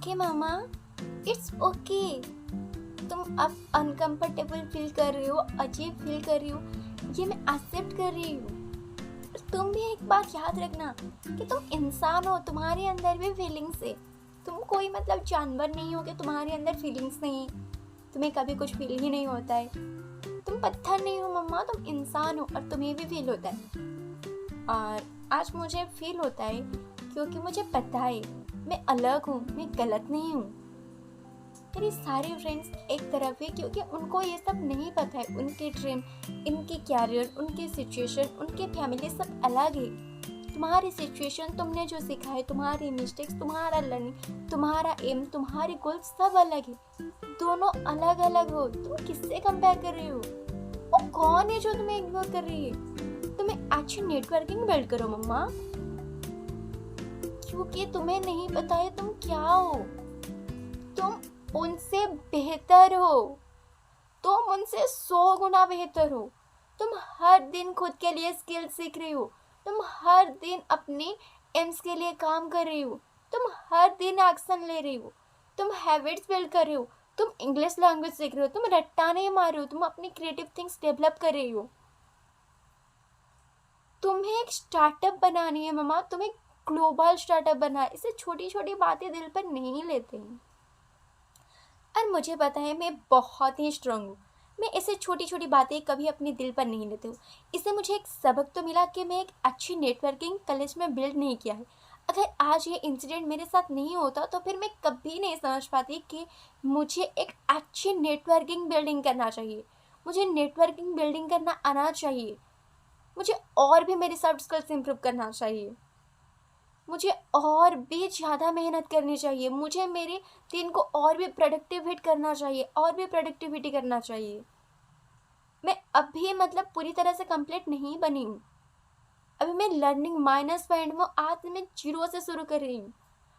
Okay mama, it's okay. तुम अब uncomfortable feel कर रही हो, अजीब फील कर रही हो, ये मैं एक्सेप्ट कर रही हूँ। तुम भी एक बात याद रखना कि तुम इंसान हो, तुम्हारे अंदर भी फीलिंग्स है। तुम कोई मतलब जानवर नहीं हो कि तुम्हारे अंदर फीलिंग्स नहीं, तुम्हें कभी कुछ फील ही नहीं होता है। तुम पत्थर नहीं हो मम्मा, तुम इंसान हो और तुम्हें भी फील होता है। और आज मुझे फील होता है क्योंकि मुझे पता है मैं अलग हूँ, मैं गलत नहीं हूँ। मेरी सारी फ्रेंड्स एक तरफ है क्योंकि उनको ये सब नहीं पता है। उनके ड्रीम, इनके कैरियर, उनकी सिचुएशन, उनके फैमिली सब अलग है। तुम्हारी सिचुएशन, तुमने जो सीखा है, तुम्हारी मिस्टेक्स, तुम्हारा लर्निंग, तुम्हारा एम, तुम्हारे गोल सब अलग है। दोनों अलग अलग हो। तुम किससे कंपेयर कर रही हो? वो कौन है जो तुम्हें इग्नोर कर रही है? तुम्हें अच्छी नेटवर्किंग बिल्ड करो मम्मा, क्योंकि तुम्हें नहीं पता है तुम क्या हो। तुम उनसे बेहतर हो, तुम उनसे 100 गुना बेहतर हो। तुम हर दिन खुद के लिए स्किल सीख रही हो, तुम हर दिन अपने एम्स के लिए काम कर रही हो, तुम हर दिन एक्शन ले रही हो, तुम हैबिट्स बिल्ड कर रही हो, तुम इंग्लिश लैंग्वेज सीख रहे हो, तुम रट्टा नहीं मार रहे हो, तुम अपनी क्रिएटिव थिंग्स डेवलप कर रही हो। तुम्हें एक स्टार्टअप बनानी है मम्मा, तुम्हें ग्लोबल स्टार्टअप बनना है। इसे छोटी छोटी बातें दिल पर नहीं लेते हैं। और मुझे पता है मैं बहुत ही स्ट्रांग हूँ। मैं ऐसे छोटी छोटी बातें कभी अपने दिल पर नहीं लेती हूँ। इससे मुझे एक सबक तो मिला कि मैं एक अच्छी नेटवर्किंग कॉलेज में बिल्ड नहीं किया है। अगर आज ये इंसिडेंट मेरे साथ नहीं होता तो फिर मैं कभी नहीं समझ पाती कि मुझे एक अच्छी नेटवर्किंग बिल्डिंग करना चाहिए, मुझे नेटवर्किंग बिल्डिंग करना आना चाहिए, मुझे और भी मेरे सॉफ्ट स्किल्स इंप्रूव करना चाहिए, मुझे और भी ज़्यादा मेहनत करनी चाहिए, मुझे मेरे दिन को और भी प्रोडक्टिव हिट करना चाहिए, और भी प्रोडक्टिविटी करना चाहिए। मैं अभी मतलब पूरी तरह से कंप्लीट नहीं बनी हूँ। अभी मैं लर्निंग माइनस पॉइंट में, आज मैं 0 से शुरू कर रही हूँ।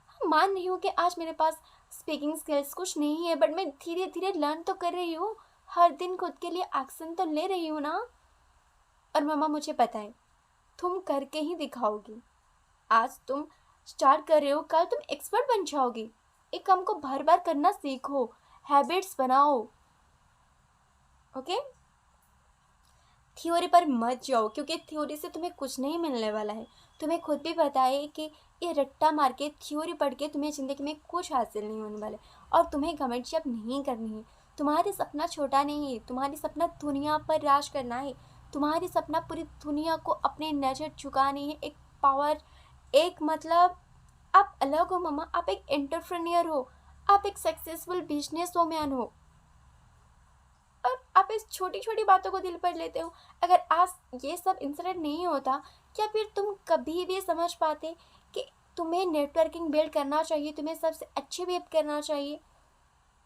हाँ, मान रही हूँ कि आज मेरे पास स्पीकिंग स्किल्स कुछ नहीं है, बट मैं धीरे धीरे लर्न तो कर रही हूँ। हर दिन खुद के लिए एक्शन तो ले रही हूँ ना। और मामा मुझे पता है तुम करके ही दिखाओगी। आज तुम स्टार्ट कर रहे हो, कल तुम एक्सपर्ट बन जाओगी। एक काम को बार बार करना सीखो, हैबिट्स बनाओ। ओके, थ्योरी पर मत जाओ क्योंकि थ्योरी से तुम्हें कुछ नहीं मिलने वाला है। तुम्हें खुद भी पता है कि ये रट्टा मार के थ्योरी पढ़ के तुम्हें ज़िंदगी में कुछ हासिल नहीं होने वाला है। और तुम्हें घमंड जब नहीं करनी है। तुम्हारी सपना छोटा नहीं है, तुम्हारी सपना दुनिया पर राज करना है। तुम्हारी सपना पूरी दुनिया को अपनी नज़र झुकानी है। एक पावर, एक मतलब आप अलग हो मम्मा, आप एक एंटरप्रेन्योर हो, आप एक सक्सेसफुल बिजनेस वोमैन हो। और आप इस छोटी छोटी बातों को दिल पर लेते हो। अगर आज ये सब इंसिडेंट नहीं होता, क्या फिर तुम कभी भी समझ पाते कि तुम्हें नेटवर्किंग बिल्ड करना चाहिए, तुम्हें सबसे अच्छे बिहेव करना चाहिए।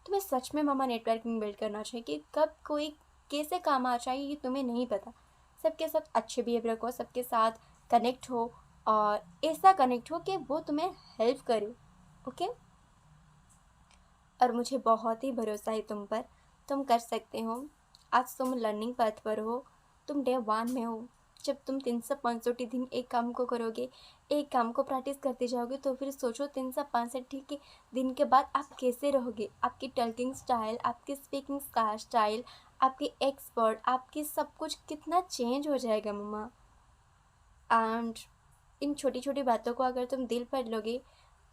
तुम्हें सच में मामा नेटवर्किंग बिल्ड करना चाहिए कि कब कोई कैसे काम आ जाए ये तुम्हें नहीं पता। सबके साथ अच्छे बिहेव रखो, सबके साथ कनेक्ट हो, और ऐसा कनेक्ट हो कि वो तुम्हें हेल्प करे। ओके, और मुझे बहुत ही भरोसा है तुम पर, तुम कर सकते हो। आज तुम लर्निंग पाथ पर हो, तुम डे 1 में हो। जब तुम 365 दिन एक काम को करोगे, एक काम को प्रैक्टिस करते जाओगे, तो फिर सोचो 365 के दिन के बाद आप कैसे रहोगे। आपकी टॉकिंग स्टाइल, आपकी स्पीकिंग स्टाइल, आपकी एक्सपर्ट, आपकी सब कुछ कितना चेंज हो जाएगा मम्मा। एंड इन छोटी छोटी बातों को अगर तुम दिल पर लोगे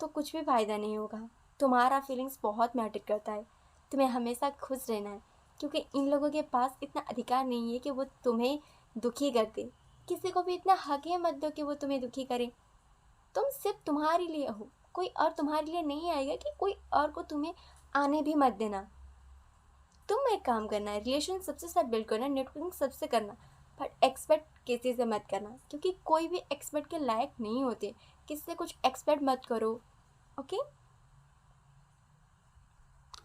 तो कुछ भी फ़ायदा नहीं होगा। तुम्हारा फीलिंग्स बहुत मैटर करता है। तुम्हें हमेशा खुश रहना है क्योंकि इन लोगों के पास इतना अधिकार नहीं है कि वो तुम्हें दुखी कर दे। किसी को भी इतना हक है मत दो कि वो तुम्हें दुखी करे। तुम सिर्फ तुम्हारे लिए हो, कोई और तुम्हारे लिए नहीं आएगा कि कोई और को तुम्हें आने भी मत देना। तुम एक काम करना है, रिलेशन सबसे साथ बिल्ड करना, नेटवर्किंग सबसे करना, बट एक्सपेक्ट किसी से मत करना क्योंकि कोई भी एक्सपेक्ट के लायक नहीं होते। किसी से कुछ एक्सपेक्ट मत करो। ओके।